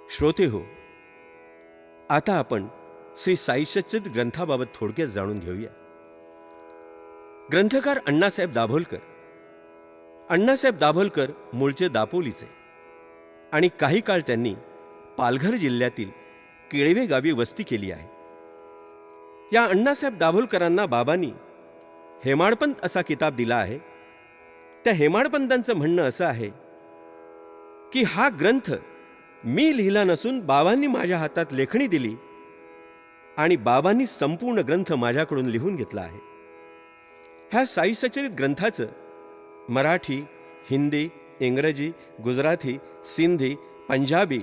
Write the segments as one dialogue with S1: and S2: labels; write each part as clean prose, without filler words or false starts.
S1: श्रोते हो, आता आपण श्री साई सच्चिद ग्रंथाबाबत थोडक्यात जाणून घेऊया. ग्रंथकार अण्णासाहेब दाभोलकर. अण्णासाहेब दाभोलकर मूळचे दापोलीचे आणि काही काळ त्यांनी पालघर जिल्ह्यातील केळवे गावी वस्ती केली आहे. या अण्णासाहेब दाभोलकरांना बाबांनी हेमाडपंत असा किताब दिला आहे. त्या हेमाडपंतांचं म्हणणं असं आहे की हा ग्रंथ मी लिहिला नसून बाबांनी माझ्या हातात लेखणी दिली आणि बाबांनी संपूर्ण ग्रंथ माझ्याकडून लिहून घेतला आहे. ह्या साई सच्चिद ग्रंथाचं मराठी, हिंदी, इंग्रजी, गुजराती, सिंधी, पंजाबी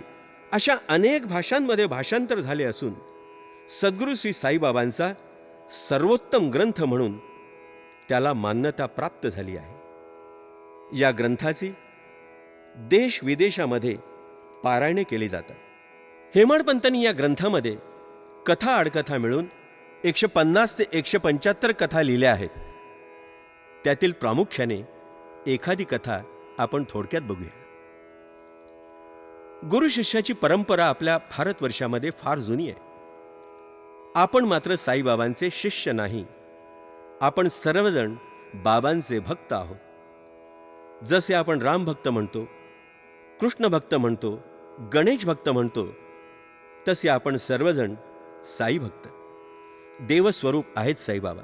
S1: अशा अनेक भाषांमध्ये भाषांतर झाले असून सद्गुरू श्री साईबाबांचा सर्वोत्तम ग्रंथ म्हणून त्याला मान्यता प्राप्त झाली आहे. या ग्रंथाची देश विदेशामध्ये पारायणे केली जातात. हेमाडपंतांनी या ग्रंथामध्ये कथा आडकथा मिळून 150 ते 175 कथा लिहिल्या आहेत. त्यातील प्रामुख्याने एखादी कथा आपण थोडक्यात बघूया. गुरु शिष्याची परंपरा आपल्या भारतवर्षामध्ये फार जुनी आहे. आपण मात्र साईबाबांचे शिष्य नाही, आपण सर्वजण बाबांचे भक्त आहोत. जसे आपण राम भक्त म्हणतो, कृष्ण भक्त म्हणतो, गणेश भक्त म्हणतो, तसे आपण सर्वजण साई भक्त. देवस्वरूप आहेत साईबाबा.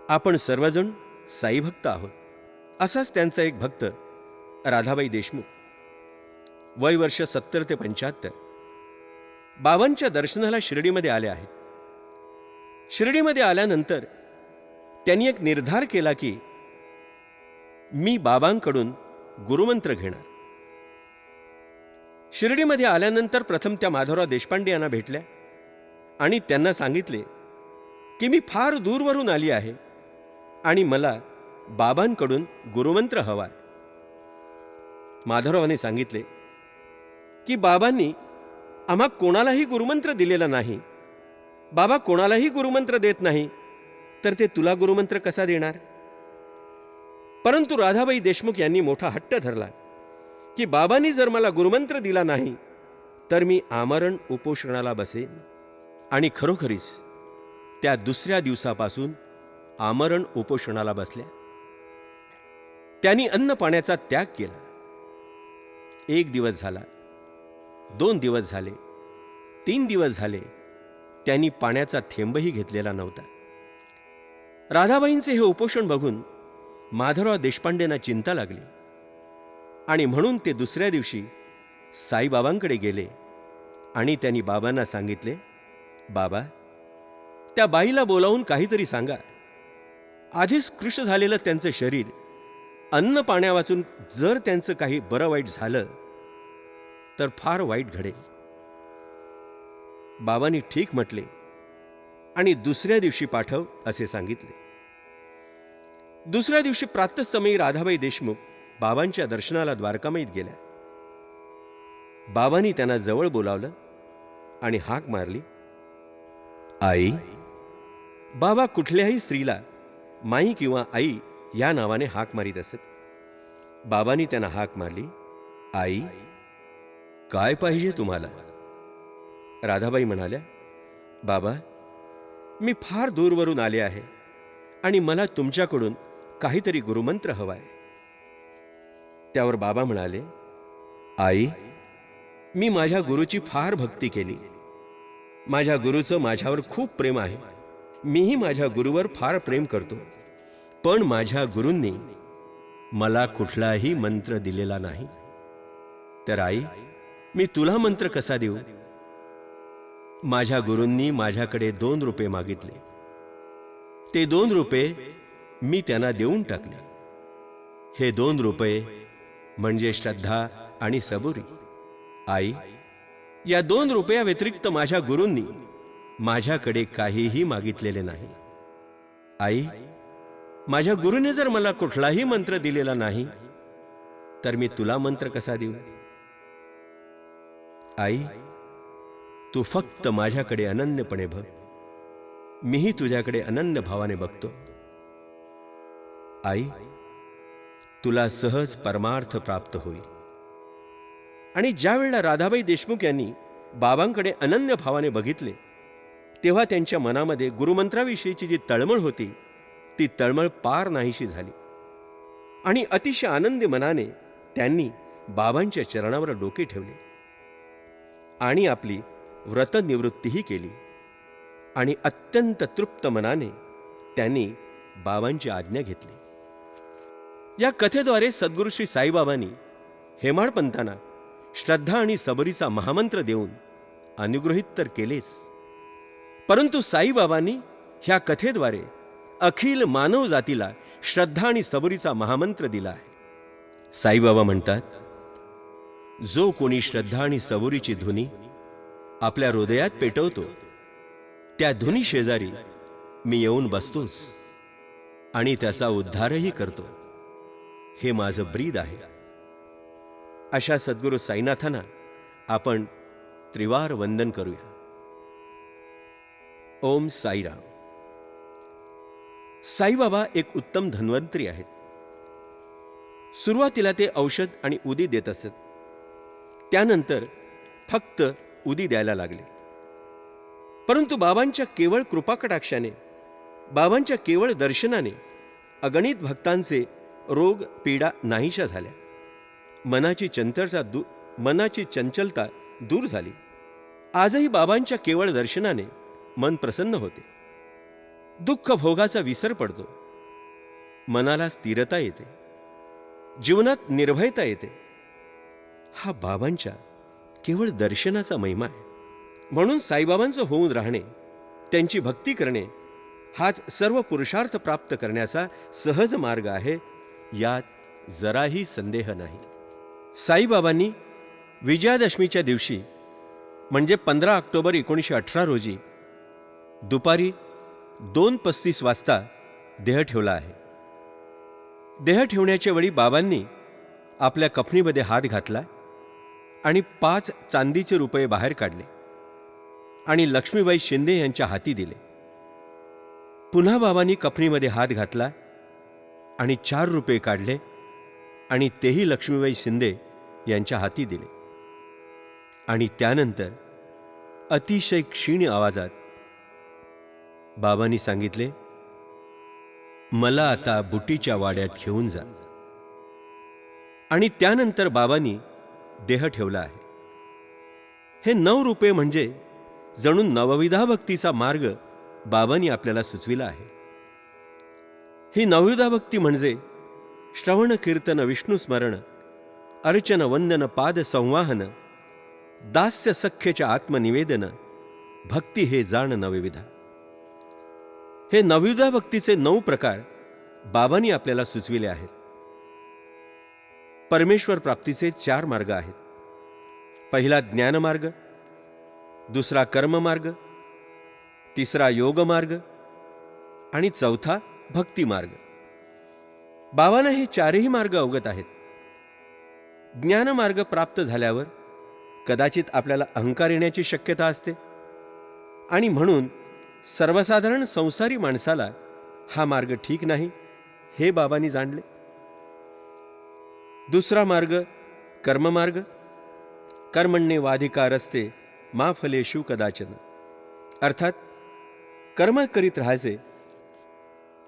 S1: आपण सर्वजण साई भक्त आहोत. असाच त्यांचा एक भक्त राधाबाई देशमुख, वय वर्ष 70 ते 75, बाबांच्या दर्शनाला शिर्डीमध्ये आले आहेत. शिर्डीमध्ये आल्यानंतर त्यांनी एक निर्धार केला की मी बाबांकडून गुरुमंत्र घेणार. शिर्डीमध्ये आल्यानंतर प्रथम त्या माधवराव देशपांडे यांना भेटल्या आणि त्यांना सांगितले की मी फार दूरवरून आली आहे आणि मला बाबांकडून गुरुमंत्र हवा आहे. माधवरावांनी सांगितले की बाबांनी आम्हा कोणालाही गुरुमंत्र दिलेला नाही. बाबा कोणालाही गुरुमंत्र देत नाही, तर ते तुला गुरुमंत्र कसा देणार? परंतु राधाबाई देशमुख यांनी मोठा हट्ट धरला की बाबांनी जर मला गुरुमंत्र दिला नाही तर मी आमरण उपोषणाला बसेन. आणि खरोखरीच त्या दुसऱ्या दिवसापासून आमरण उपोषणाला बसल्या. त्यांनी अन्न पाण्याचा त्याग केला. 1 दिवस झाला, 2 दिवस झाले, 3 दिवस झाले, त्यांनी पाण्याचा थेंबही घेतलेला नव्हता. राधाबाईंचे हे उपोषण बघून माधवराव देशपांडेंना चिंता लागली आणि म्हणून ते दुसऱ्या दिवशी साईबाबांकडे गेले आणि त्यांनी बाबांना सांगितले, बाबा, त्या बाईला बोलावून काहीतरी सांगा. आधीच कृश झालेलं त्यांचं शरीर अन्न पाण्या वाचून जर त्यांचं काही बरं वाईट झालं तर फार वाईट घडेल. बाबांनी ठीक म्हटले आणि दुसऱ्या दिवशी पाठव असे सांगितले. दुसऱ्या दिवशी प्रातःसमयी राधाबाई देशमुख बाबांच्या दर्शनाला द्वारकामाईत गेल्या. बाबांनी त्यांना जवळ बोलावलं आणि हाक मारली, आई. बाबा कुठल्याही स्त्रीला माई किंवा आई या नावाने हाक मारीत असत. बाबांनी त्यांना हाक मारली, आई, काय पाहिजे तुम्हाला? राधाबाई म्हणाल्या, बाबा, मी फार दूरवरून आले आहे आणि मला तुमच्याकडून काहीतरी गुरुमंत्र हवा आहे. त्यावर बाबा म्हणाले, आई, मी माझ्या गुरुची फार भक्ती केली. माझ्या गुरुचं माझ्यावर खूप प्रेम आहे. मीही माझ्या गुरुवर फार प्रेम करतो. पण माझ्या गुरूंनी मला कुठलाही मंत्र दिलेला नाही. तर आई, मी तुला मंत्र कसा देऊ? माझ्या गुरूंनी माझ्याकडे 2 रुपये मागितले. ते 2 रुपये मी त्यांना देऊन टाकले. हे 2 रुपये म्हणजे श्रद्धा आणि सबुरी. आई, या 2 रुपया व्यतिरिक्त माझ्या गुरूंनी माझ्याकडे काहीही मागितलेले नाही. आई, माझ्या गुरुने जर मला कुठलाही मंत्र दिलेला नाही तर मी तुला मंत्र कसा देऊ? आई, तू फक्त माझ्याकडे अनन्यपणे बघ. मीही तुझ्याकडे अनन्य भावाने बघतो. आई, तुला सहज परमार्थ प्राप्त होईल. आणि ज्या वेळेला राधाबाई देशमुख यांनी बाबांकडे अनन्य भावाने बघितले, तेव्हा त्यांच्या मनामध्ये गुरुमंत्राविषयीची जी तळमळ होती, ती तळमळ पार नाहीशी झाली आणि अतिशय आनंदी मनाने त्यांनी बाबांच्या चरणावर डोके ठेवले आणि आपली व्रतनिवृत्तीही केली आणि अत्यंत तृप्त मनाने त्यांनी बाबांची आज्ञा घेतली. या कथेद्वारे सद्गुरू श्री साईबाबांनी हेमाडपंतांना श्रद्धा आणि सबरीचा महामंत्र देऊन अनुग्रहित तर केलेच, परंतु साईबाबांनी ह्या कथेद्वारे अखिल मानव जातीला श्रद्धा आणि सबरीचा महामंत्र दिला आहे. साईबाबा म्हणतात, जो कोणी श्रद्धा आणि सबुरीची धुनी आपल्या हृदयात पेटवतो, त्या धुनी शेजारी मी येऊन बसतोच आणि त्याचा उद्धारही करतो. हे माझं ब्रीद आहे. अशा सद्गुरू साईनाथांना आपण त्रिवार वंदन करूया. ओम साईराम. साईबाबा एक उत्तम धन्वंतरी आहेत. सुरुवातीला ते औषध आणि उदी देत असत, त्यानंतर फक्त उदी द्यायला लागले. परंतु बाबांच्या केवळ कृपाकटाक्षाने, बाबांच्या केवळ दर्शनाने अगणित भक्तांचे रोग पीडा नाहीशा झाल्या. मनाची चंचलता दूर झाली. आजही बाबांच्या केवळ दर्शनाने मन प्रसन्न होते. दुःख भोगाचा विसर पडतो. मनाला स्थिरता येते. जीवनात निर्भयता येते. हा बाबांच्या केवळ दर्शनाचा महिमा आहे. म्हणून साईबाबांचं होऊन राहणे, त्यांची भक्ती करणे हाच सर्व पुरुषार्थ प्राप्त करण्याचा सहज मार्ग आहे, यात जराही संदेह नाही. साईबाबांनी विजयादशमीच्या दिवशी म्हणजे 15 ऑक्टोबर 1918 रोजी दुपारी 2:35 वाजता देह ठेवला आहे. देह ठेवण्याच्या वेळी बाबांनी आपल्या कफनीमध्ये हात घातला आणि 5 चांदीचे रुपये बाहेर काढले आणि लक्ष्मीबाई शिंदे यांच्या हाती दिले. पुन्हा बाबांनी कफनीमध्ये हात घातला आणि 4 रुपये काढले आणि तेही लक्ष्मीबाई शिंदे यांच्या हाती दिले. आणि त्यानंतर अतिशय क्षीण आवाजात बाबांनी सांगितले, मला आता बुटीच्या वाड्यात घेऊन जा. आणि त्यानंतर बाबांनी देह ठेवला आहे. हे 9 रुपये म्हणजे जणू नवविधा भक्तीचा मार्ग बाबांनी आपल्याला सुचविला आहे. ही नवविधा भक्ती म्हणजे श्रवण कीर्तन विष्णू स्मरण, अर्चन वंदन पाद संवाहन, दास्य सख्यच्या आत्मनिवेदन, भक्ती हे जाण नवविधा. हे नवविधा भक्तीचे 9 प्रकार बाबांनी आपल्याला सुचविले आहेत. परमेश्वर प्राप्तीचे 4 मार्ग आहेत. पहिला ज्ञानमार्ग, दुसरा कर्ममार्ग, तिसरा योगमार्ग आणि चौथा भक्तिमार्ग. बाबांना हे 4ही मार्ग अवगत आहेत. ज्ञानमार्ग प्राप्त झाल्यावर कदाचित आपल्याला अहंकार येण्याची शक्यता असते आणि म्हणून सर्वसाधारण संसारी माणसाला हा मार्ग ठीक नाही, हे बाबांनी जाणले. दुसरा मार्ग कर्ममार्ग. कर्मण्ये वाधिकारस्ते मा फलेषु कदाचन. अर्थात कर्म करीत राहायचे,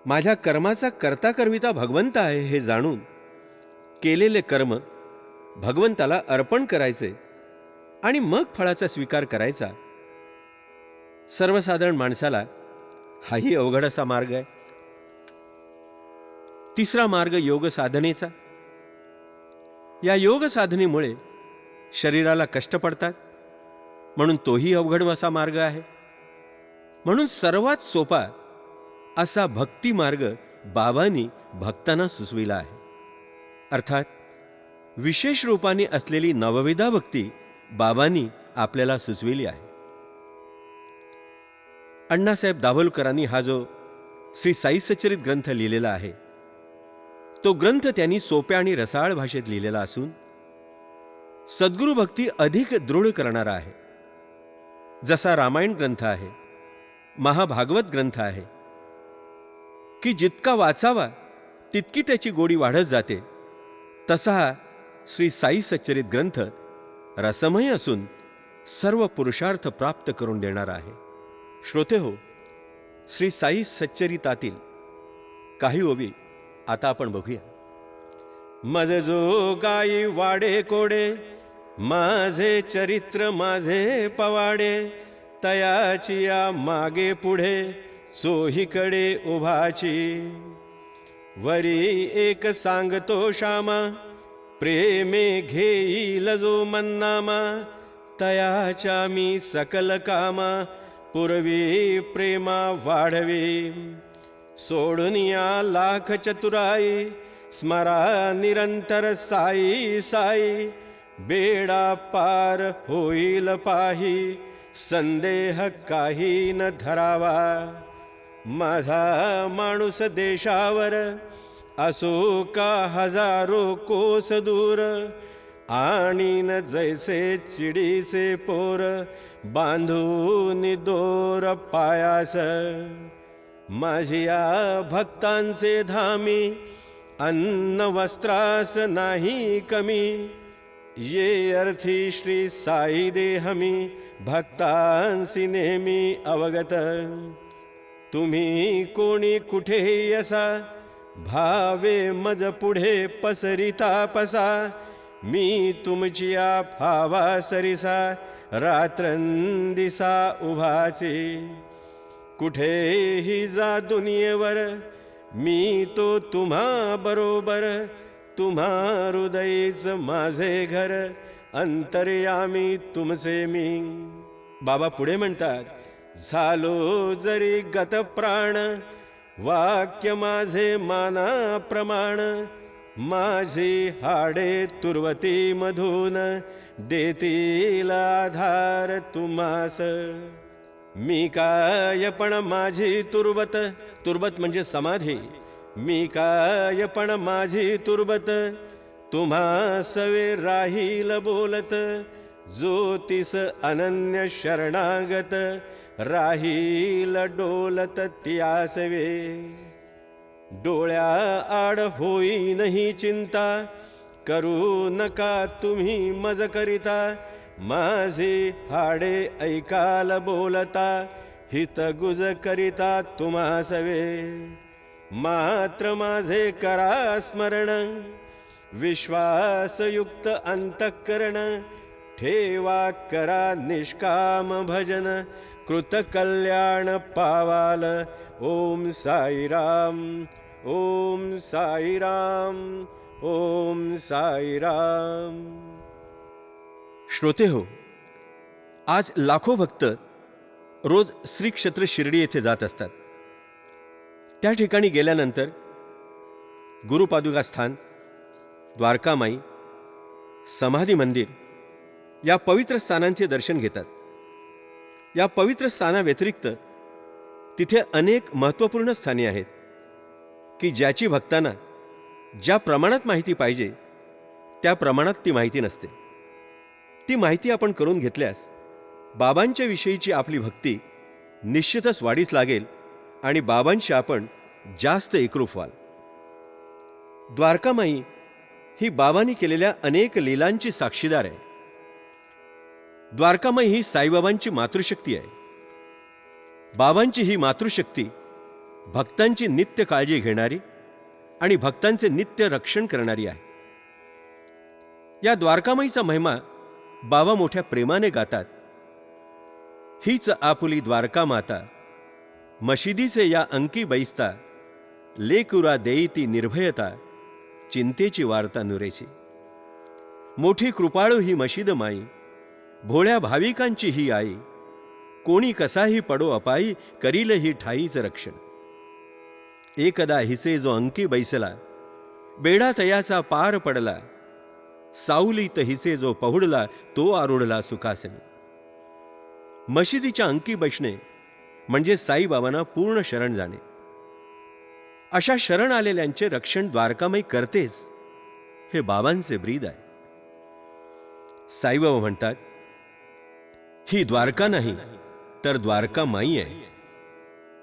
S1: माझ्या कर्माचा कर्ता करविता भगवंत आहे हे जाणून केलेले कर्म भगवंताला अर्पण करायचे आणि मग फळाचा स्वीकार करायचा. सर्वसाधारण माणसाला हाही अवघड असा मार्ग आहे. तिसरा मार्ग योग साधनेचा. या योग साधनेमुळे शरीराला कष्ट पडतात, म्हणून तोही अवघड असा मार्ग आहे. म्हणून सर्वात सोपा असा भक्ती मार्ग बाबांनी भक्तांना सुचविला आहे. अर्थात विशेष रूपाने असलेली नवविधा भक्ती बाबांनी आपल्याला सुचविली आहे. अण्णासाहेब दाभोलकरांनी हा जो श्री साई सच्चरित ग्रंथ लिहिलेला आहे, तो ग्रंथ त्यांनी सोप्या आणि रसाळ भाषेत लिहिलेला असून सद्गुरू भक्ती अधिक दृढ करणारा आहे. जसा रामायण ग्रंथ आहे, महाभागवत ग्रंथ आहे की जितका वाचावा तितकी त्याची गोडी वाढत जाते, तसा हा श्री साई सच्चरित ग्रंथ रसमय असून सर्व पुरुषार्थ प्राप्त करून देणारा आहे. श्रोते हो, श्री साई सच्चरितातील काही ओवी आता आपण बघूया. मज जो गाई वाडे कोडे, माझे चरित्र माझे पवाडे, तयाची या मागे पुढे चोहीकडे उभाची. वरी एक सांगतो श्यामा, प्रेमे घेईल जो मन्नामा, तयाच्या मी सकल कामा, पूर्वी प्रेमा वाढवी. सोडून या लाख चतुराई, स्मरा निरंतर साई साई. बेडा पार होईल पाही, संदेह काही न धरावा. माझा माणूस देशावर, असो का हजारो कोस दूर. आणि न जैसे चिडीचे पोर, बांधून दोर पायास. माझिया भक्तांचे धामी, अन्न वस्त्रास नाही कमी. ये अर्थी श्री साई दे हमी, भक्तांसी नेहमी अवगत. तुम्ही कोणी कुठे यसा, भावे मज पुढे पसरिता पसा. मी तुमचिया फावा सरिसा, रात्रंदिसा उभाचे. कुठेही जा दुनियेवर, मी तो तुम्हा बरोबर. तुम्हा हृदयच माझे घर, अंतर्यामी तुमचे मी. बाबा पुढे म्हणतात, झालो जरी गत प्राण, वाक्य माझे माना प्रमाण. माझी हाडे तुर्वती मधून, देतील आधार तुम्हास. मी काय पण माझी तुर्वत, तुर्वत म्हणजे समाधी. मी काय पण माझी तुर्वत, तुम्हा सवे राहील बोलत. ज्योतिष अनन्य शरणागत, राहील डोलत त्यासवे. डोळ्या आड होई नाही चिंता, करू नका तुम्ही मज करिता. माझे हाडे ऐकाल बोलता, हित गुज करिता तुम्हा सवे. मात्र माझे करा स्मरण, विश्वासयुक्त अंतःकरण. ठेवा करा निष्काम भजन, कृतकल्याण पावाल. ओम साईराम, ओम साईराम, ओम साईराम. श्रोते हो, आज लाखो भक्त रोज श्री क्षेत्र शिर्डी येथे जात असतात. त्या ठिकाणी गेल्यानंतर गुरुपादुका स्थान, द्वारकामाई, समाधी मंदिर या पवित्र स्थानांचे दर्शन घेतात. या पवित्र स्थानाव्यतिरिक्त तिथे अनेक महत्त्वपूर्ण स्थाने आहेत की ज्याची भक्तांना ज्या प्रमाणात माहिती पाहिजे त्या प्रमाणात ती माहिती नसते. ती माहिती आपण करून घेतल्यास बाबांच्या विषयीची आपली भक्ती निश्चितच वाढीस लागेल आणि बाबांशी आपण जास्त एकरूप व्हाल. द्वारकामाई ही बाबांनी केलेल्या अनेक लीलांची साक्षीदार आहे. द्वारकामाई ही साईबाबांची मातृशक्ती आहे. बाबांची ही मातृशक्ती भक्तांची नित्य काळजी घेणारी आणि भक्तांचे नित्य रक्षण करणारी आहे. या द्वारकामाईचा महिमा बाबा मोठ्या प्रेमाने गातात. हीच आपुली द्वारका माता, मशिदीचे या अंकी बैसता. लेकुरा देई ती निर्भयता, चिंतेची वार्ता नुरेची. मोठी कृपाळू ही मशिद माई, भोळ्या भाविकांची ही आई. कोणी कसाही पडो अपाई, करील ही ठाईच रक्षण. एकदा हिसे जो अंकी बैसला, बेडा तयाचा पार पडला. सावलीत हिसे जो पहुडला, तो आरूढला सुखासनी. मशिदीच्या अंकी बसणे म्हणजे साईबाबांना पूर्ण शरण जाणे. अशा शरण आलेल्यांचे रक्षण द्वारकामाई करतेच, हे बाबांचे ब्रीद आहे. साईबाबा म्हणतात, ही द्वारका नाही तर द्वारकामाई आहे.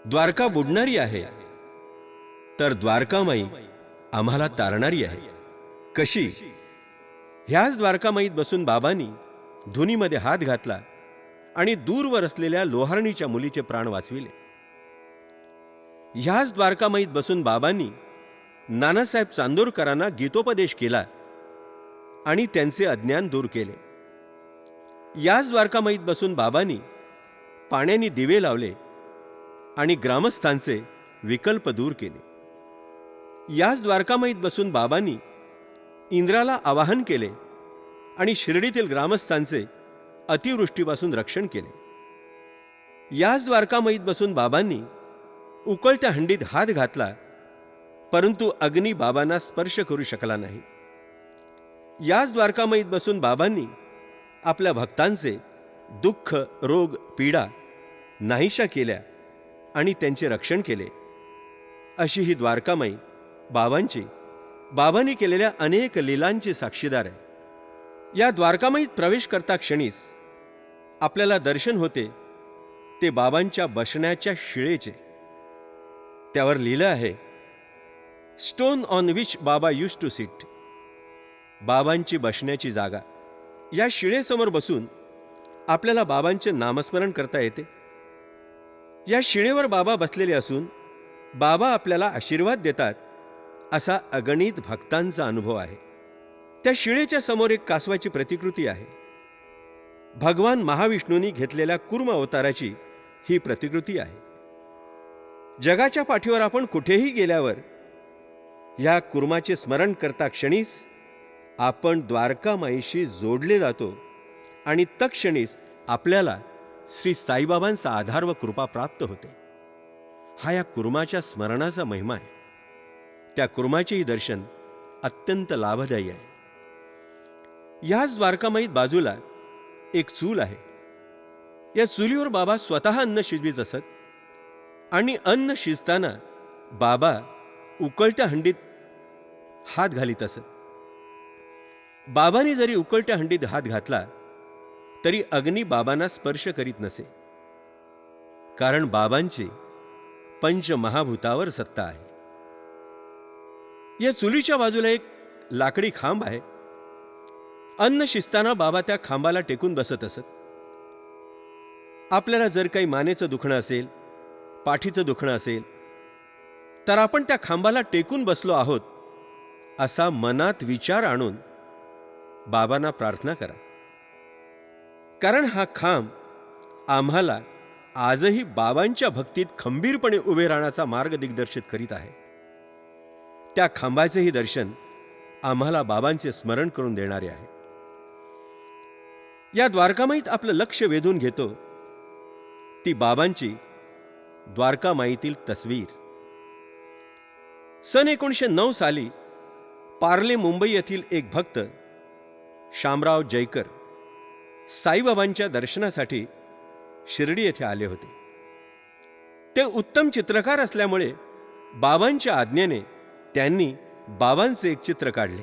S1: द्वारका बुडणारी आहे तर द्वारकामाई आम्हाला तारणारी आहे. कशी? ह्याच द्वारकामाईत बसून बाबांनी धुनीमध्ये हात घातला आणि दूरवर असलेल्या लोहारणीच्या मुलीचे प्राण वाचविले. ह्याच द्वारकामाईत बसून बाबांनी नानासाहेब चांदोरकरांना गीतोपदेश केला आणि त्यांचे अज्ञान दूर केले. याच द्वारकामाईत बसून बाबांनी पाण्याने दिवे लावले आणि ग्रामस्थांचे विकल्प दूर केले. याच द्वारकामाईत बसून बाबांनी इंद्राला आवाहन केले आणि शिर्डीतील ग्रामस्थांचे अतिवृष्टीपासून रक्षण केले. याच द्वारकामाईत बसून बाबांनी उकळत्या हंडीत हात घातला, परंतु अग्नी बाबांना स्पर्श करू शकला नाही. याच द्वारकामाईत बसून बाबांनी आपल्या भक्तांचे दुःख, रोग, पीडा नाहीशा केल्या आणि त्यांचे रक्षण केले. अशी ही द्वारकामाई बाबांनी केलेल्या अनेक लीलांची साक्षीदार आहे. या द्वारकामाईत प्रवेश करता क्षणीच आपल्याला दर्शन होते ते बाबांच्या बसण्याच्या शिळेचे. त्यावर लिहिलं आहे, स्टोन ऑन विच बाबा यूज टू सिट. बाबांची बसण्याची जागा. या शिळेसमोर बसून आपल्याला बाबांचे नामस्मरण करता येते. या शिळेवर बाबा बसलेले असून बाबा आपल्याला आशीर्वाद देतात असा अगणित भक्तांचा अनुभव आहे. त्या शिळेच्या समोर एक कासवाची प्रतिकृती आहे. भगवान महाविष्णूंनी घेतलेल्या कूर्म अवताराची ही प्रतिकृती आहे. जगाच्या पाठीवर आपण कुठेही गेल्यावर या कुर्माचे स्मरण करता क्षणीच आपण द्वारकामाईशी जोडले जातो आणि तत्क्षणीच आपल्याला श्री साईबाबांचा आधार व कृपा प्राप्त होते. हा या कुर्माच्या स्मरणाचा महिमा आहे. त्या कुर्माचेही दर्शन अत्यंत लाभदायी आहे. याच द्वारकामाईत बाजूला एक चूल आहे. या चुलीवर बाबा स्वतः अन्न शिजवीत असत आणि अन्न शिजताना बाबा उकळत्या हंडीत हात घालीत असत. बाबांनी जरी उकळत्या हंडीत हात घातला तरी अग्नी बाबांना स्पर्श करीत नसे, कारण बाबांची पंचमहाभूतावर सत्ता आहे. या चुलीच्या बाजूला एक लाकडी खांब आहे. अन्न शिजताना बाबा त्या खांबाला टेकून बसत असत. आपल्याला जर काही मानेचं दुखणं असेल, पाठीचं दुखणं असेल, तर आपण त्या खांबाला टेकून बसलो आहोत असा मनात विचार आणून बाबांना प्रार्थना करा, कारण हा खांब आम्हाला आजही बाबांच्या भक्तीत खंबीरपणे उभे राहण्याचा मार्ग दिग्दर्शित करीत आहे. त्या खांबाचेही दर्शन आम्हाला बाबांचे स्मरण करून देणारे आहे. या द्वारकामाईत आपलं लक्ष वेधून घेतो ती बाबांची द्वारकामाईतील तस्वीर. सन 1909 साली पार्ले, मुंबई येथील एक भक्त शामराव जयकर साईबाबांच्या दर्शनासाठी शिर्डी येथे आले होते. ते उत्तम चित्रकार असल्यामुळे बाबांच्या आज्ञेने त्यांनी बाबांचे एक चित्र काढले.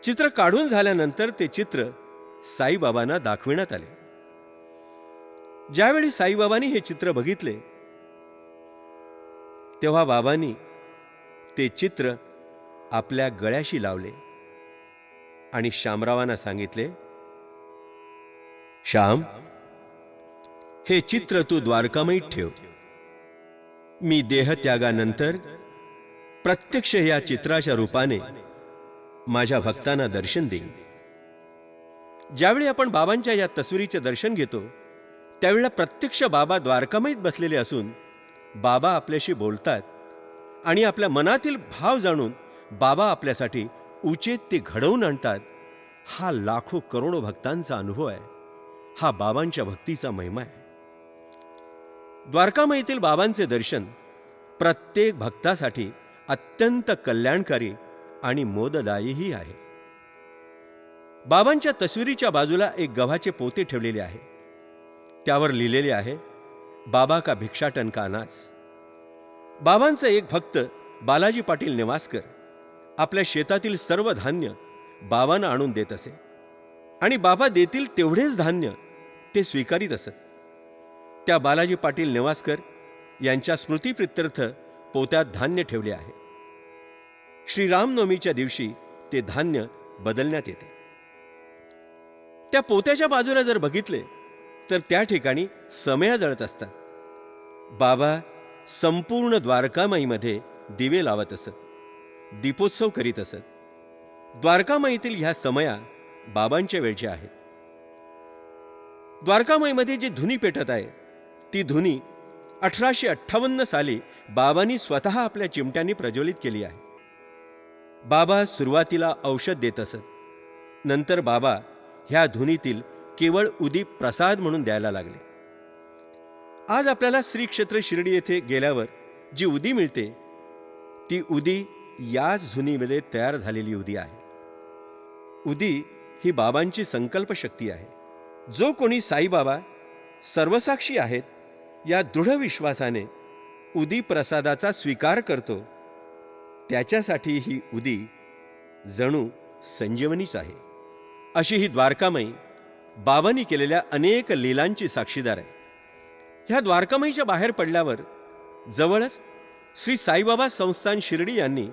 S1: चित्र काढून झाल्यानंतर ते चित्र साईबाबांना दाखविण्यात आले. ज्यावेळी साईबाबांनी हे चित्र बघितले तेव्हा बाबांनी ते चित्र आपल्या गळ्याशी लावले आणि शामरावांना सांगितले, श्याम, हे चित्र तू द्वारकामाईत ठेव. मी देहत्यागानंतर प्रत्यक्ष या चित्राच्या रूपाने माझ्या भक्तांना दर्शन देईन. ज्यावेळी आपण बाबांच्या या तस्वीरीचे दर्शन घेतो त्यावेळेला प्रत्यक्ष बाबा द्वारकामाईत बसलेले असून बाबा आपल्याशी बोलतात आणि आपल्या मनातील भाव जाणून बाबा आपल्यासाठी उचेत ते घडवून आणतात. हा लाखो करोडो भक्तांचा अनुभव आहे. हा बाबांच्या भक्तीचा महिमा आहे. द्वारकामाईतील बाबांचे दर्शन प्रत्येक भक्तासाठी अत्यंत कल्याणकारी आणि मोददायीही आहे. बाबांच्या तस्वीरीच्या बाजूला एक गव्हाचे पोते ठेवलेले आहे. त्यावर लिहिलेले आहे, बाबा का भिक्षाटन का अनाज. बाबांचा एक भक्त बालाजी पाटील नेवासकर आपल्या शेतातील सर्व धान्य बाबांना आणून देत असे आणि बाबा देतील तेवढेच धान्य ते स्वीकारित असत. त्या बालाजी पाटील नेवासकर यांच्या स्मृतीप्रित्यर्थ पोत्यात धान्य ठेवले आहे. श्रीरामनवमीच्या दिवशी ते धान्य बदलण्यात येते. त्या पोत्याच्या बाजूला जर बघितले तर त्या ठिकाणी समया जळत असतात. बाबा संपूर्ण द्वारकामाईमध्ये दिवे लावत असत, दीपोत्सव करीत असत. द्वारकामाईतील ह्या समया बाबांच्या वेळच्या आहेत. द्वारकामाईमध्ये जी धुनी पेटत आहे ती धुनी 1858 साली बाबांनी स्वतः आपल्या चिमट्यांनी प्रज्वलित केली आहे. बाबा सुरुवातीला औषध देत असत, नंतर बाबा ह्या धुनीतील केवळ उदी प्रसाद म्हणून द्यायला लागले. आज आपल्याला श्री क्षेत्र शिर्डी येथे गेल्यावर जी उदी मिळते ती उदी याच धुनीमध्ये तयार झालेली उदी आहे. उदी ही बाबांची संकल्पशक्ती आहे. जो कोणी साईबाबा सर्वसाक्षी आहेत या दृढ विश्वासाने उदी प्रसादाचा स्वीकार करतो त्याच्यासाठी ही उदी जणू संजीवनीच आहे. अशी ही द्वारकामाई बाबांनी केलेल्या अनेक लीलांची साक्षीदार आहे. ह्या द्वारकामाईच्या बाहेर पडल्यावर जवळच श्री साईबाबा संस्थान शिर्डी यांनी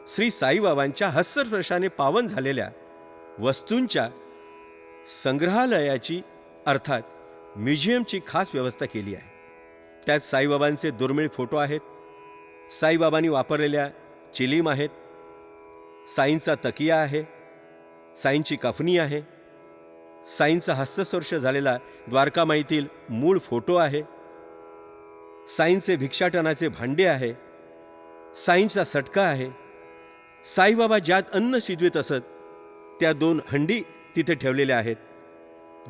S1: श्री साईबाबांच्या हस्तस्पर्शाने पावन झालेल्या वस्तूंच्या संग्रहालयाची अर्थात म्युझियमची खास व्यवस्था केली आहे. त्यात साईबाबांचे दुर्मिळ फोटो आहेत, साईबाबांनी वापरलेल्या चिलीम आहेत, साईंचा तकिया आहे, साईंची कफनी आहे, साईंचा हस्तस्पर्श झालेला द्वारकामाईतील मूळ फोटो आहे, साईंचे भिक्षाटनाचे भांडे आहे, साईंचा सटका आहे, साईबाबा ज्यात अन्न शिजवित असत त्या 2 हंडी तिथे ठेवलेल्या आहेत.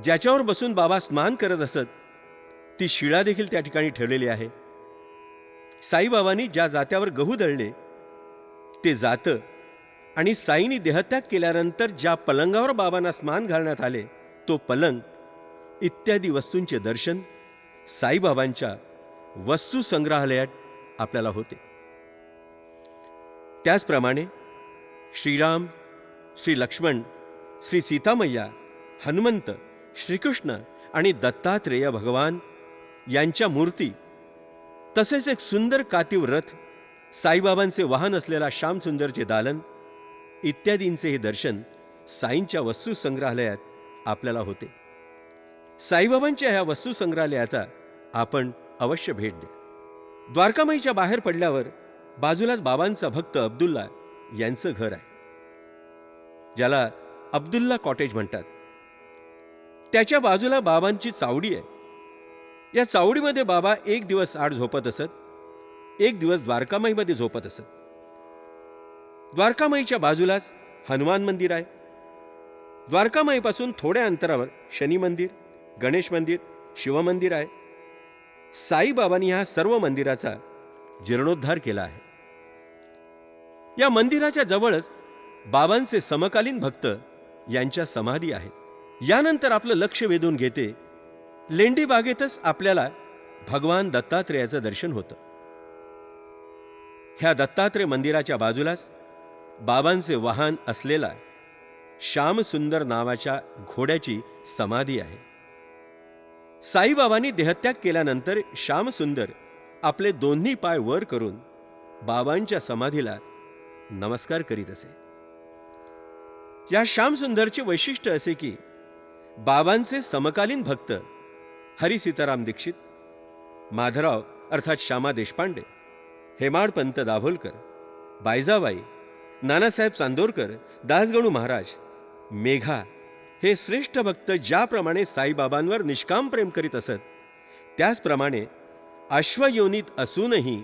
S1: ज्याच्यावर बसून बाबा स्नान करत असत ती शिळा देखील त्या ठिकाणी ठेवलेली आहे. साईबाबांनी ज्या जात्यावर गहू दळले ते जातं आणि साईंनी देहत्याग केल्यानंतर ज्या पलंगावर बाबांना स्नान घालण्यात आले तो पलंग इत्यादी वस्तूंचे दर्शन साईबाबांच्या वस्तू संग्रहालयात आपल्याला होते. त्याचप्रमाणे श्रीराम, श्री लक्ष्मण, श्री सीतामय्या, हनुमंत, श्रीकृष्ण आणि दत्तात्रेय भगवान यांच्या मूर्ती, तसेच एक सुंदर कातीव रथ, साईबाबांचे वाहन असलेला श्यामसुंदरचे दालन इत्यादींचे हे दर्शन साईंच्या वस्तू संग्रहालयात आपल्याला होते. साईबाबांच्या ह्या वस्तू संग्रहालयाचा आपण अवश्य भेट द्या. द्वारकामाईच्या बाहेर पडल्यावर बाजूलाच बाबांचा भक्त अब्दुल्ला यांचं घर आहे, ज्याला अब्दुल्ला कॉटेज म्हणतात. त्याच्या बाजूला बाबांची चावडी आहे. या चावडीमध्ये बाबा एक दिवस आड झोपत असत, एक दिवस द्वारकामाईमध्ये झोपत असत. द्वारकामाईच्या बाजूलाच हनुमान मंदिर आहे. द्वारकामाईपासून थोड्या अंतरावर शनी मंदिर, गणेश मंदिर, शिवमंदिर आहे. साईबाबांनी ह्या सर्व मंदिराचा जीर्णोद्धार केला आहे. या मंदिराच्या जवळच बाबांचे समकालीन भक्त यांच्या समाधी आहेत. यानंतर आपलं लक्ष वेधून घेते लेंडी बागेतच आपल्याला भगवान दत्तात्रेयाचं दर्शन होतं. ह्या दत्तात्रेय मंदिराच्या बाजूलाच बाबांचे वाहन असलेला श्यामसुंदर नावाच्या घोड्याची समाधी आहे. साईबाबांनी देहत्याग केल्यानंतर श्यामसुंदर आपले दोन्ही पाय वर करून बाबांच्या समाधीला नमस्कार करीत असे. या श्यामसुंदरचे वैशिष्ट्य असे की बाबांचे समकालीन भक्त हरी सीताराम दीक्षित, माधवराव अर्थात श्यामा देशपांडे, हेमाडपंत दाभोलकर, बायजाबाई, नानासाहेब चांदोरकर, दासगणू महाराज, मेघा हे श्रेष्ठ भक्त ज्याप्रमाणे साईबाबांवर निष्काम प्रेम करीत असत त्याचप्रमाणे अश्वयोनीत असूनही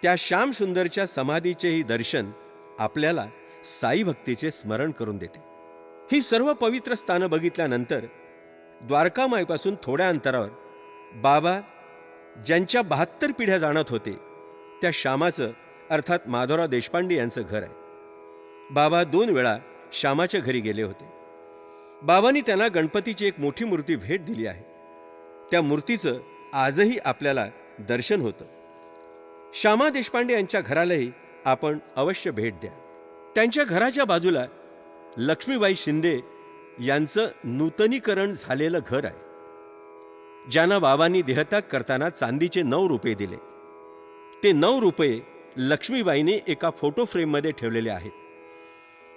S1: त्या श्यामसुंदरच्या समाधीचेही दर्शन आपल्याला साई भक्तीचे स्मरण करून देते. ही सर्व पवित्र स्थानं बघितल्यानंतर द्वारकामाईपासून थोड्या अंतरावर बाबा ज्यांच्या 72 पिढ्या जाणत होते त्या श्यामाचं अर्थात माधवराव देशपांडे यांचं घर आहे. बाबा 2 वेळा श्यामाच्या घरी गेले होते. बाबांनी त्यांना गणपतीची एक मोठी मूर्ती भेट दिली आहे. त्या मूर्तीचं आजही आपल्याला दर्शन होतं. श्यामा देशपांडे यांच्या घरालाही आपण अवश्य भेट द्या. त्यांच्या घराच्या बाजूला लक्ष्मीबाई शिंदे यांचं नूतनीकरण झालेलं घर आहे, ज्यांना बाबांनी देहत्याग करताना चांदीचे 9 रुपये दिले. ते 9 रुपये लक्ष्मीबाईने एका फोटो फ्रेममध्ये ठेवलेले आहेत.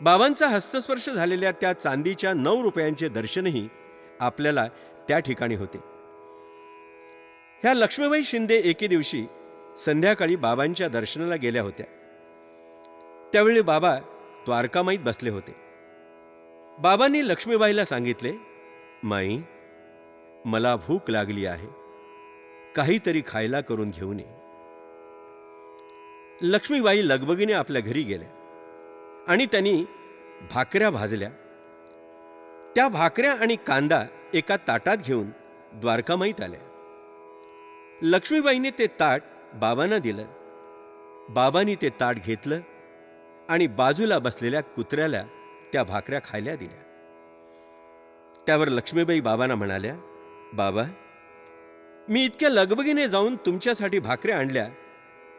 S1: बाबांचा हस्तस्पर्श झालेल्या त्या चांदीच्या 9 रुपयांचे दर्शनही आपल्याला त्या ठिकाणी होते. ह्या लक्ष्मीबाई शिंदे एके दिवशी संध्याकाळी बाबांच्या दर्शनाला गेल्या होत्या. त्यावेळी बाबा द्वारकामाईत बसले होते. बाबांनी लक्ष्मीबाईला सांगितले, माई, मला भूक लागली आहे, काहीतरी खायला करून घेऊन ये. लक्ष्मीबाई लगबगीने आपल्या घरी गेल्या आणि त्यांनी भाकऱ्या भाजल्या. त्या भाकऱ्या आणि कांदा एका ताटात घेऊन द्वारकामाईत आल्या. लक्ष्मीबाईने ते ताट बाबांना दिलं. बाबांनी ते ताट घेतलं आणि बाजूला बसलेल्या कुत्र्याला त्या भाकऱ्या खायला दिल्या. त्यावर लक्ष्मीबाई बाबांना म्हणाल्या, बाबा, मी इतक्या लगबगीने जाऊन तुमच्यासाठी भाकऱ्या आणल्या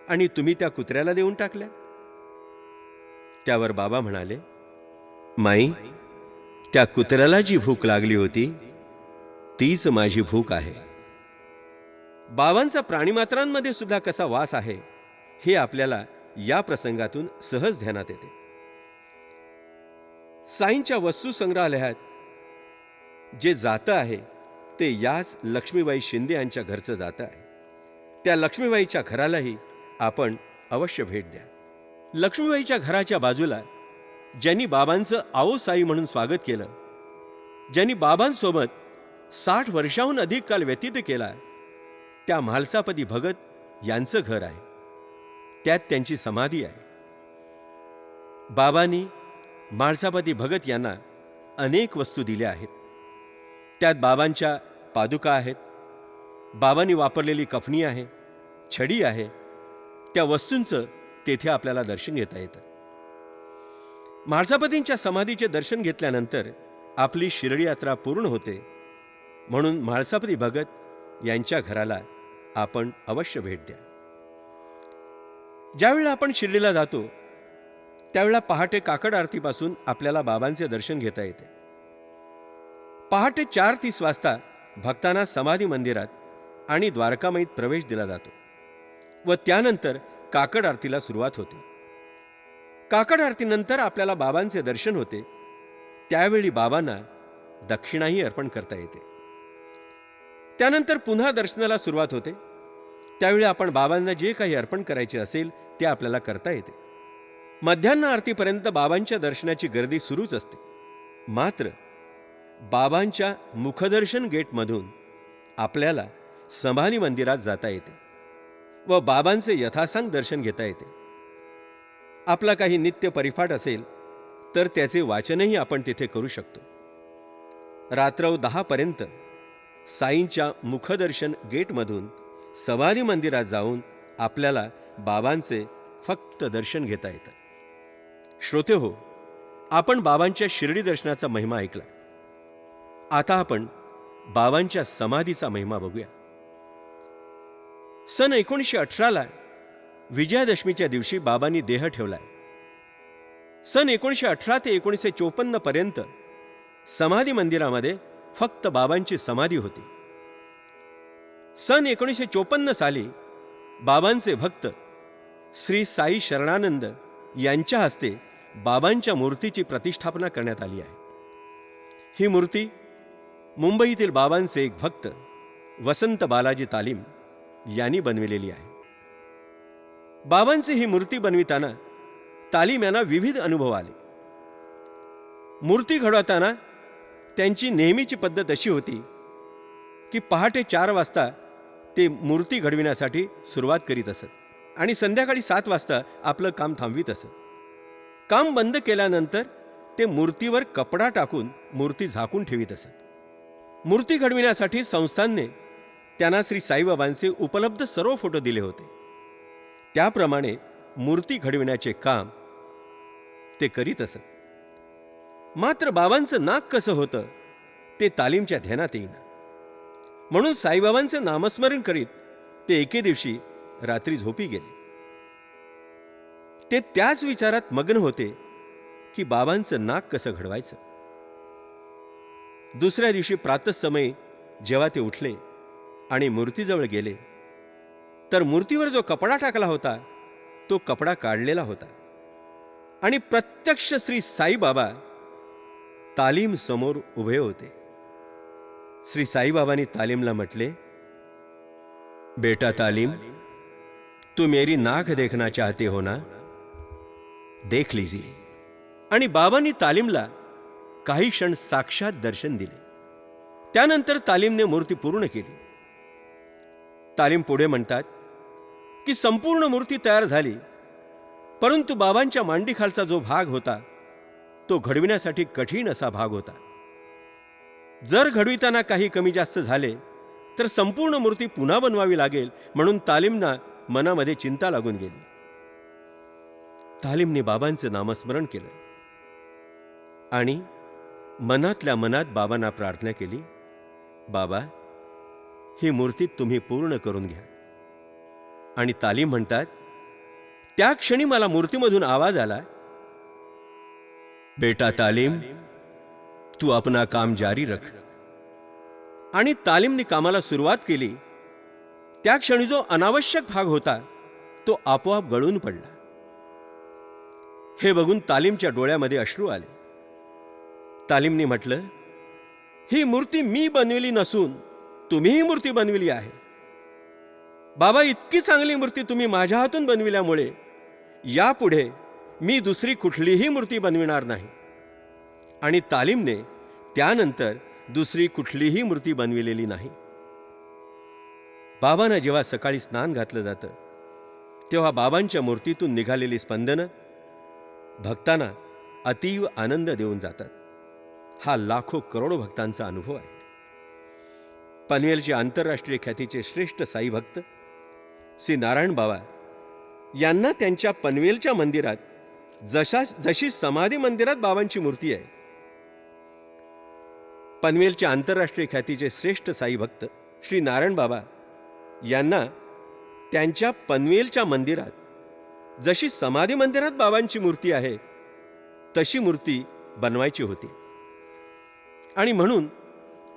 S1: आणि तुम्ही त्या कुत्र्याला देऊन टाकल्या. त्यावर बाबा म्हणाले, माई, त्या कुत्र्याला जी भूक लागली होती तीच माझी भूक आहे. बाबांचा प्राणीमात्रांमध्ये सुद्धा कसा वास आहे हे आपल्याला या प्रसंगातून सहज ध्यानात येते. साईंच्या वस्तू संग्रहालयात जे जातं आहे ते याच लक्ष्मीबाई शिंदे यांच्या घरचं जातं आहे. त्या लक्ष्मीबाईच्या घरालाही आपण अवश्य भेट द्या. लक्ष्मीबाईच्या घराच्या बाजूला ज्यांनी बाबांचं आओ साई म्हणून स्वागत केलं, ज्यांनी बाबांसोबत 60 वर्षाहून अधिक काल व्यतीत केला, त्या म्हालसापती भगत यांचं घर आहे. त्यात त्यांची समाधी आहे. बाबांनी म्हालसापती भगत यांना अनेक वस्तू दिल्या आहेत. त्यात बाबांच्या पादुका आहेत, बाबांनी वापरलेली कफनी आहे, छडी आहे. त्या वस्तूंचं तेथे आपल्याला दर्शन घेता येतं. म्हालसापतींच्या समाधीचे दर्शन घेतल्यानंतर आपली शिर्डी यात्रा पूर्ण होते. म्हणून म्हालसापती भगत यांच्या घराला आपण अवश्य भेट द्या. ज्यावेळेला आपण शिर्डीला जातो त्यावेळेला पहाटे काकड आरतीपासून आपल्याला बाबांचे दर्शन घेता येते. पहाटे 4:30 वाजता भक्तांना समाधी मंदिरात आणि द्वारकामाईत प्रवेश दिला जातो व त्यानंतर काकड आरतीला सुरुवात होते. काकड आरतीनंतर आपल्याला बाबांचे दर्शन होते. त्यावेळी बाबांना दक्षिणाही अर्पण करता येते. त्यानंतर पुन्हा दर्शनाला सुरुवात होते. त्यावेळी आपण बाबांना जे काही अर्पण करायचे असेल ते आपल्याला करता येते. मध्यान्ह आरतीपर्यंत बाबांच्या दर्शनाची गर्दी सुरूच असते. मात्र बाबांच्या मुखदर्शन गेटमधून आपल्याला समाधी मंदिरात जाता येते व बाबांचे यथासांग दर्शन घेता येते. आपला काही नित्य परिपाठ असेल तर त्याचे वाचनही आपण तिथे करू शकतो. रात्र 10 पर्यंत साईंच्या मुखदर्शन गेटमधून समाधी मंदिरात जाऊन आपल्याला बाबांचे फक्त दर्शन घेता येतं. श्रोतेहो, आपण बाबांच्या शिर्डी दर्शनाचा महिमा ऐकला. आता आपण बाबांच्या समाधीचा महिमा बघूया. सन 1918 विजयादशमीच्या दिवशी बाबांनी देह ठेवलाय. सन 1918 ते 1954 पर्यंत समाधी मंदिरामध्ये फक्त बाबांची समाधी होती. सन 1954 साली बाबांचे भक्त श्री साई शरणानंद यांच्या हस्ते बाबांच्या मूर्तीची प्रतिष्ठापना करण्यात आली आहे. ही मूर्ती मुंबईतील बाबांचे एक भक्त वसंत बालाजी तालीम यांनी बनविलेली आहे. बाबांची ही मूर्ती बनविताना तालीम यांना विविध अनुभव आले. मूर्ती घडवताना त्यांची नेहमीची पद्धत अशी होती की पहाटे 4 वाजता ते मूर्ती घडविण्यासाठी सुरुवात करीत असत आणि संध्याकाळी 7 वाजता आपलं काम थांबवीत असत. काम बंद केल्यानंतर ते मूर्तीवर कपडा टाकून मूर्ती झाकून ठेवीत असत. मूर्ती घडविण्यासाठी संस्थानने त्यांना श्री साईबाबांचे उपलब्ध सर्व फोटो दिले होते. त्याप्रमाणे मूर्ती घडविण्याचे काम ते करीत असत. मात्र बाबांचं नाक कसं होतं ते तालीमच्या ध्यानात येईना. म्हणून साईबाबांचे नामस्मरण करीत ते एके दिवशी रात्री झोपी गेले. ते त्याच विचारात मग्न होते की बाबांचं नाक कसं घडवायचं. दुसऱ्या दिवशी प्रातःसमयी जेव्हा ते उठले आणि मूर्तीजवळ गेले तर मूर्तीवर जो कपडा टाकला होता तो कपडा काढलेला होता आणि प्रत्यक्ष श्री साईबाबा तालीम समोर उभे होते. श्री साईबाबांनी तालीमला म्हटले, बेटा तालीम, तू मेरी नाक देखना चाहते हो ना, देख लीजिए. आणि बाबांनी तालीमला काही क्षण साक्षात दर्शन दिले. त्यानंतर तालीमने मूर्ती पूर्ण केली. तालीम पुढे म्हणतात की संपूर्ण मूर्ती तयार झाली, परंतु बाबांच्या मांडीखालचा जो भाग होता तो घडविण्यासाठी कठीण असा भाग होता. जर घडविताना काही कमी जास्त झाले तर संपूर्ण मूर्ती पुन्हा बनवावी लागेल, म्हणून तालीमना मनामध्ये चिंता लागून गेली. तालीमने बाबांचं नामस्मरण केलं आणि मनातल्या मनात बाबांना प्रार्थना केली, बाबा, ही मूर्ती तुम्ही पूर्ण करून घ्या. आणि तालीम म्हणतात, त्या क्षणी मला मूर्तीमधून आवाज आला, बेटा तालीम, तू अपना काम जारी रख. आणि तालीमने कामाला सुरुवात केली. त्या क्षणी जो अनावश्यक भाग होता तो आपोआप गळून पडला. हे बघून तालीमच्या डोळ्यामध्ये अश्रू आले. तालीमने म्हटलं, ही मूर्ती मी बनविली नसून तुम्ही ही मूर्ती बनविली आहे. बाबा, इतकी चांगली मूर्ती तुम्ही माझ्या हातून बनविल्यामुळे यापुढे मी दुसरी कुठलीही मूर्ती बनविणार नाही. आणि तालीमने त्यानंतर दुसरी कुठलीही मूर्ती बनविलेली नाही. बाबांना जेव्हा सकाळी स्नान घातलं जातं तेव्हा बाबांच्या मूर्तीतून निघालेली स्पंदनं भक्तांना अतीव आनंद देऊन जातात. हा लाखो करोडो भक्तांचा अनुभव आहे. पनवेलचे आंतरराष्ट्रीय ख्यातीचे श्रेष्ठ साई भक्त श्री नारायण बाबा यांना त्यांच्या पनवेलच्या मंदिरात जशी समाधी मंदिरात बाबांची मूर्ती आहे, पनवेलचे आंतरराष्ट्रीय ख्यातीचे श्रेष्ठ साई भक्त श्री नारायण बाबा यांना त्यांच्या पनवेलच्या मंदिरात जशी समाधी मंदिरात बाबांची मूर्ती आहे तशी मूर्ती बनवायची होती. आणि म्हणून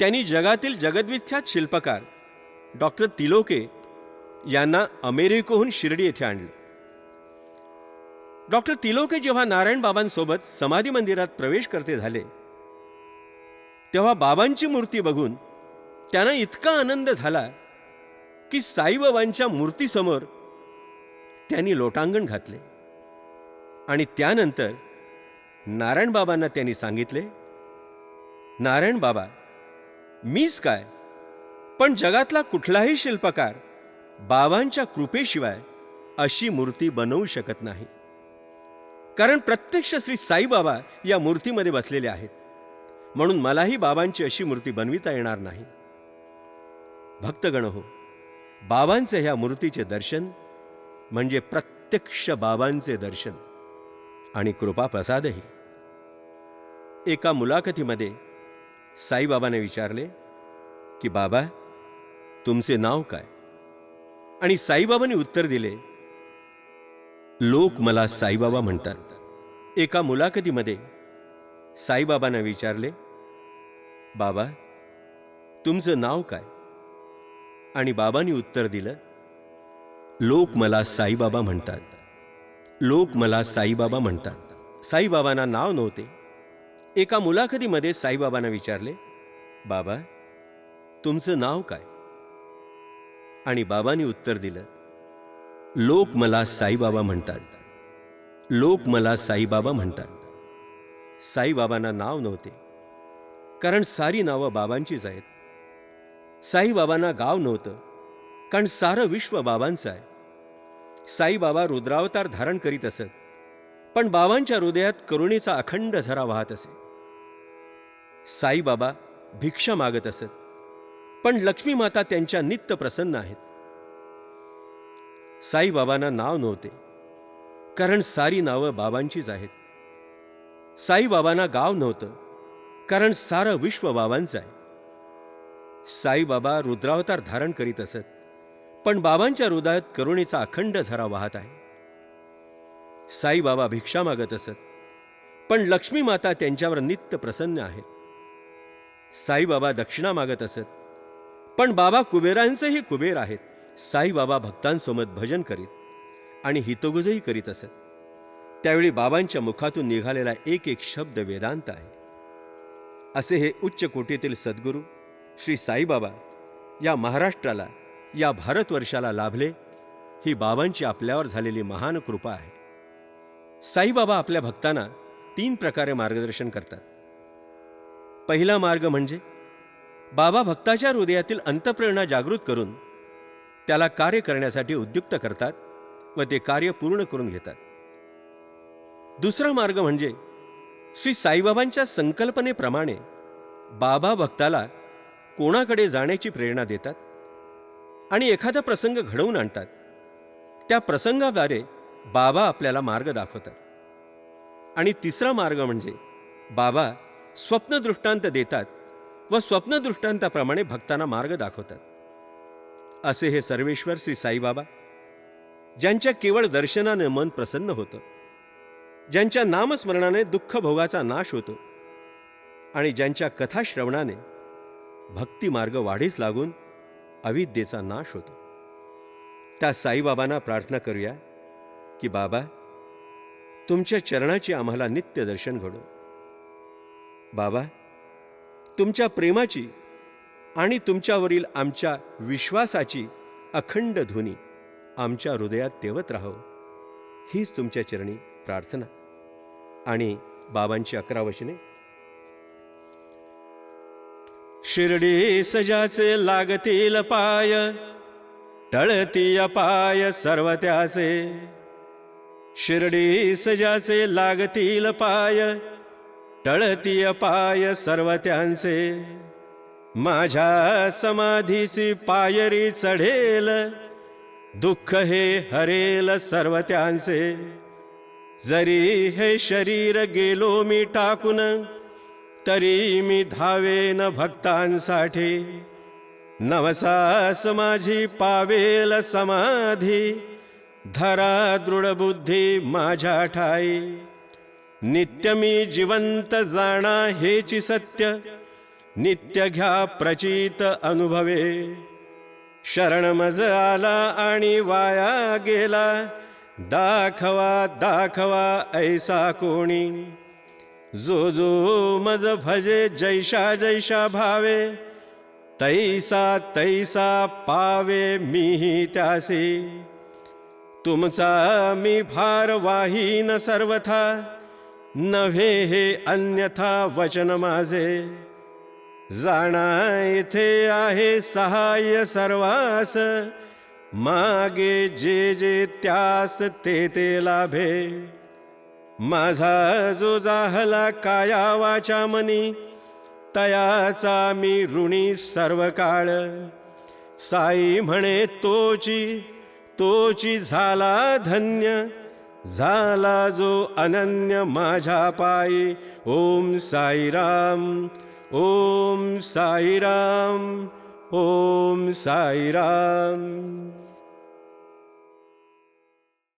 S1: त्यांनी जगातील जगद्विख्यात शिल्पकार डॉक्टर तिलोके यांना अमेरिकेहून शिर्डी येथे आणले. डॉक्टर तिलोके जेव्हा नारायण बाबांसोबत समाधी मंदिरात प्रवेश करते झाले तेव्हा बाबांची मूर्ती बघून त्यांना इतका आनंद झाला की साईबाबांच्या मूर्तीसमोर त्यांनी लोटांगण घातले. आणि त्यानंतर नारायण बाबांना त्यांनी सांगितले, नारायण बाबा, मीच काय पण जगातला कुठलाही शिल्पकार बाबांच्या कृपेशिवाय अशी मूर्ती बनवू शकत नाही. कारण प्रत्यक्ष श्री साईबाबा या मूर्तीमध्ये बसलेले आहेत, म्हणून मलाही बाबांची अशी मूर्ती बनविता येणार नाही. भक्तगण हो, बाबांचे ह्या मूर्तीचे दर्शन म्हणजे प्रत्यक्ष बाबांचे दर्शन आणि कृपाप्रसादही. एका मुलाखतीमध्ये साईबाबाने विचारले की बाबा, तुमचे नाव काय? आणि साईबाबांनी उत्तर दिले, लोक मला साईबाबा म्हणतात. एका मुलाखतीमध्ये साईबाबांना विचारले, बाबा, तुमचं नाव काय? आणि बाबांनी उत्तर दिलं, लोक मला साईबाबा म्हणतात. लोक मला साईबाबा म्हणतात. साईबाबांना नाव नव्हते. एका मुलाखतीमध्ये साईबाबांना विचारले, बाबा, तुमचं नाव काय? आणि बाबांनी उत्तर दिलं, लोक मला साईबाबा म्हणतात. लोक मला साईबाबा म्हणतात. साईबाबांना नाव नव्हते, कारण सारी नावं बाबांचीच आहेत. साईबाबांना गाव नव्हतं, कारण सारं विश्व बाबांचं आहे. साईबाबा रुद्रावतार धारण करीत असत, पण बाबांच्या हृदयात करुणेचा अखंड झरा वाहत असे. साईबाबा भिक्षा मागत असत, पण लक्ष्मी माता त्यांच्या नित्य प्रसन्न आहेत. साईबाबांना नाव नव्हते, कारण सारी नावं बाबांचीच आहेत. साईबाबांना गाव नव्हतं, कारण सारं विश्व बाबांचं आहे. साईबाबा रुद्रावतार धारण करीत असत, पण बाबांच्या हृदयात करुणेचा अखंड झरा वाहत आहे. साईबाबा भिक्षा मागत असत, पण लक्ष्मी माता त्यांच्यावर नित्य प्रसन्न आहेत. साईबाबा दक्षिणा मागत असत, पण बाबा कुबेरांचेही कुबेर आहेत. साईबाबा भक्तांसोबत भजन करीत आणि हितगुजही करीत असत. त्यावेळी बाबांच्या मुखातून निघालेला एक एक शब्द वेदांत आहे. असे हे उच्च कोटीतील सद्गुरू श्री साईबाबा या महाराष्ट्राला, या भारतवर्षाला लाभले, ही बाबांची आपल्यावर झालेली महान कृपा आहे. साईबाबा आपल्या भक्तांना 3 प्रकारे मार्गदर्शन करतात. पहिला मार्ग म्हणजे बाबा भक्ताच्या हृदयातील अंतःप्रेरणा जागृत करून त्याला कार्य करण्यासाठी उद्युक्त करतात व ते कार्य पूर्ण करून घेतात. दुसरा मार्ग म्हणजे श्री साईबाबांच्या संकल्पनेप्रमाणे बाबा भक्ताला कोणाकडे जाण्याची प्रेरणा देतात आणि एखादा प्रसंग घडवून आणतात. त्या प्रसंगाद्वारे बाबा आपल्याला मार्ग दाखवतात. आणि तिसरा मार्ग म्हणजे बाबा स्वप्नदृष्टांत देतात व स्वप्नदृष्टांताप्रमाणे भक्तांना मार्ग दाखवतात. असे हे सर्वेश्वर श्री साईबाबा, ज्यांच्या केवळ दर्शनाने मन प्रसन्न होतं, ज्यांच्या नामस्मरणाने दुःख भोगाचा नाश होतो आणि ज्यांच्या कथा श्रवणाने भक्ती मार्ग वाढीस लागून अविद्येचा नाश होतो, त्या साईबाबांना प्रार्थना करूया की बाबा, तुमच्या चरणाची आम्हाला नित्य दर्शन घडो. बाबा, तुमच्या प्रेमाची आणि तुमच्यावरील आमच्या विश्वासाची अखंड ध्वनी आमच्या हृदयात तेवत राहो, हीच तुमच्या चरणी प्रार्थना. आणि बाबांची 11 वचने. शिर्डी सजाचे लागतील पाय, टळती अपाय सर्व त्याचे. शिर्डी सजाचे लागतील पाय, टळती अपाय सर्व त्यांचे. माझ्या समाधीची पायरी चढेल, दुःख हे हरेल सर्व त्यांचे. जरी हे शरीर गेलो मी टाकून, तरी मी धावेन भक्तांसाठी. नवसास माझी पावेल समाधी, धरा दृढ बुद्धी माझ्या ठाई. नित्य मी जिवंत जाणा हेची सत्य, नित्य घ्या प्रचित अनुभवे. शरण मज आला आणि वाया गेला, दाखवा दाखवा ऐसा कोणी. जो जो मज भजे जैशा जैशा भावे, तैसा तैसा पावे मीही त्यासी. तुमचा मी भार वाहीन सर्वथा, नव्हे हे अन्यथा वचन माझे. जाणा येथे आहे सहाय्य सर्वास, मागे जे जे त्यास ते ते लाभे. माझा जो जाहला काया वाचा मनी, तयाचा मी ऋणी सर्व काळ. साई म्हणे तोची तोची झाला धन्य, झाला जो अनन्य माझ्या पायी. ओम साईराम, ओम साईराम, ओम साईराम.